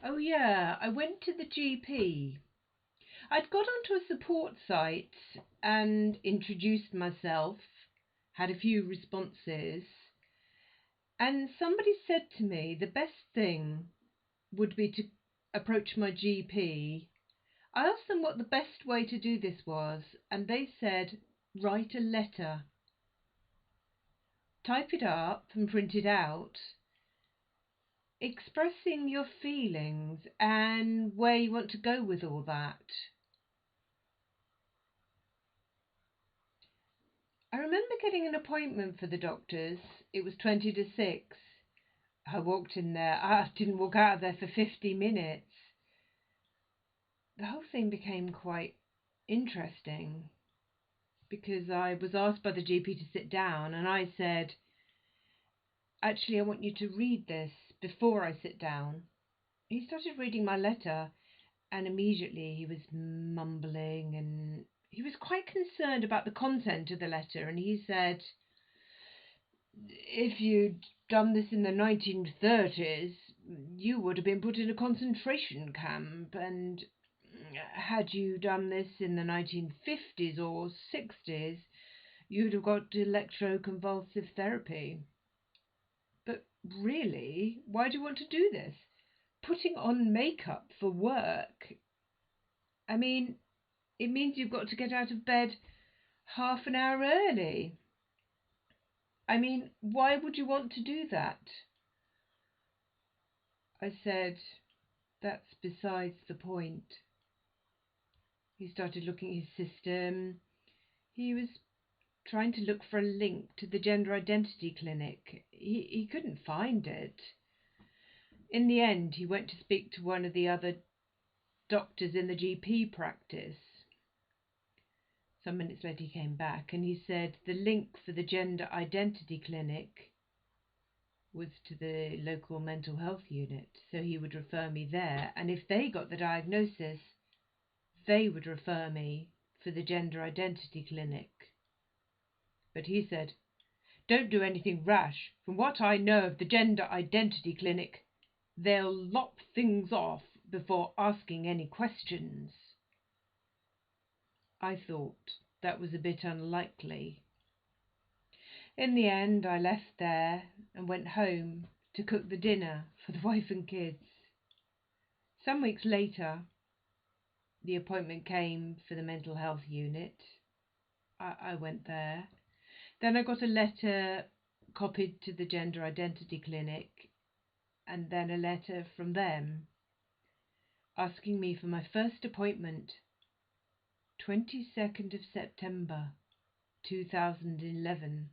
Oh yeah, I went to the GP. I'd got onto a support site and introduced myself, had a few responses, and somebody said to me the best thing would be to approach my GP. I asked them what the best way to do this was, and they said, write a letter, type it up and print it out, expressing your feelings and where you want to go with all that. I remember getting an appointment for the doctors. It was 20 to 6. I walked in there. I didn't walk out of there for 50 minutes. The whole thing became quite interesting because I was asked by the GP to sit down, and I said, actually, I want you to read this before I sit down. He started reading my letter, and immediately he was mumbling, and he was quite concerned about the content of the letter, and he said, if you'd done this in the 1930s, you would have been put in a concentration camp, and had you done this in the 1950s or 60s, you'd have got electroconvulsive therapy. But really, why do you want to do this? Putting on makeup for work, I mean, it means you've got to get out of bed half an hour early. I mean, why would you want to do that? I said, that's besides the point. He started looking at his system. He was trying to look for a link to the gender identity clinic. He couldn't find it. In the end, he went to speak to one of the other doctors in the GP practice. Some minutes later he came back and he said the link for the gender identity clinic was to the local mental health unit, so he would refer me there, and if they got the diagnosis, they would refer me for the gender identity clinic. But he said, don't do anything rash. From what I know of the gender identity clinic, they'll lop things off before asking any questions. I thought that was a bit unlikely. In the end, I left there and went home to cook the dinner for the wife and kids. Some weeks later, the appointment came for the mental health unit. I went there. Then I got a letter copied to the gender identity clinic, and then a letter from them asking me for my first appointment, 22nd of September 2011.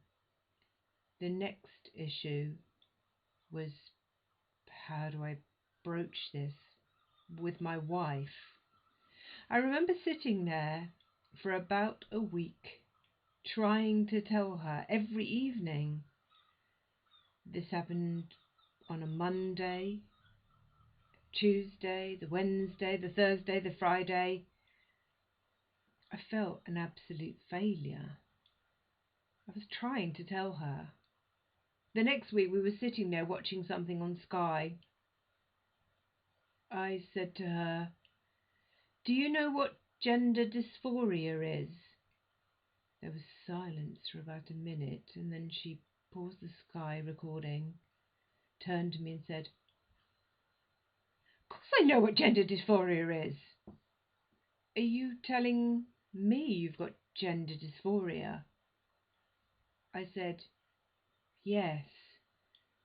The next issue was, how do I broach this with my wife? I remember sitting there for about a week, trying to tell her every evening. This happened on a Monday, Tuesday, the Wednesday, the Thursday, the Friday. I felt an absolute failure. I was trying to tell her. The next week we were sitting there watching something on Sky. I said to her, do you know what gender dysphoria is? There was silence for about a minute, and then she paused the Sky recording, turned to me and said, of course I know what gender dysphoria is. Are you telling me you've got gender dysphoria? I said, yes.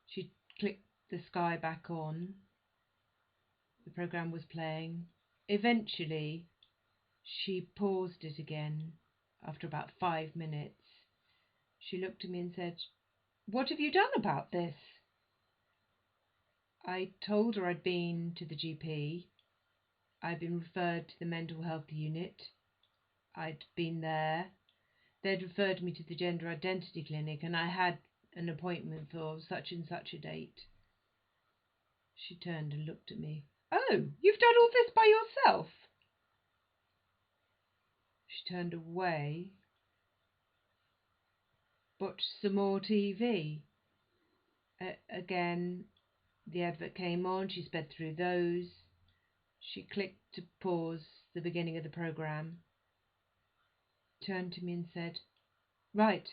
She clicked the Sky back on. The programme was playing. Eventually, she paused it again after about 5 minutes. She looked at me and said, what have you done about this? I told her I'd been to the GP. I'd been referred to the mental health unit. I'd been there. They'd referred me to the gender identity clinic, and I had an appointment for such and such a date. She turned and looked at me. Oh, you've done all this by yourself? She turned away, watched some more TV. Again, The advert came on. She sped through those. She clicked to pause the beginning of the program, turned to me and said, "Right,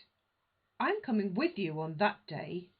I'm coming with you on that day."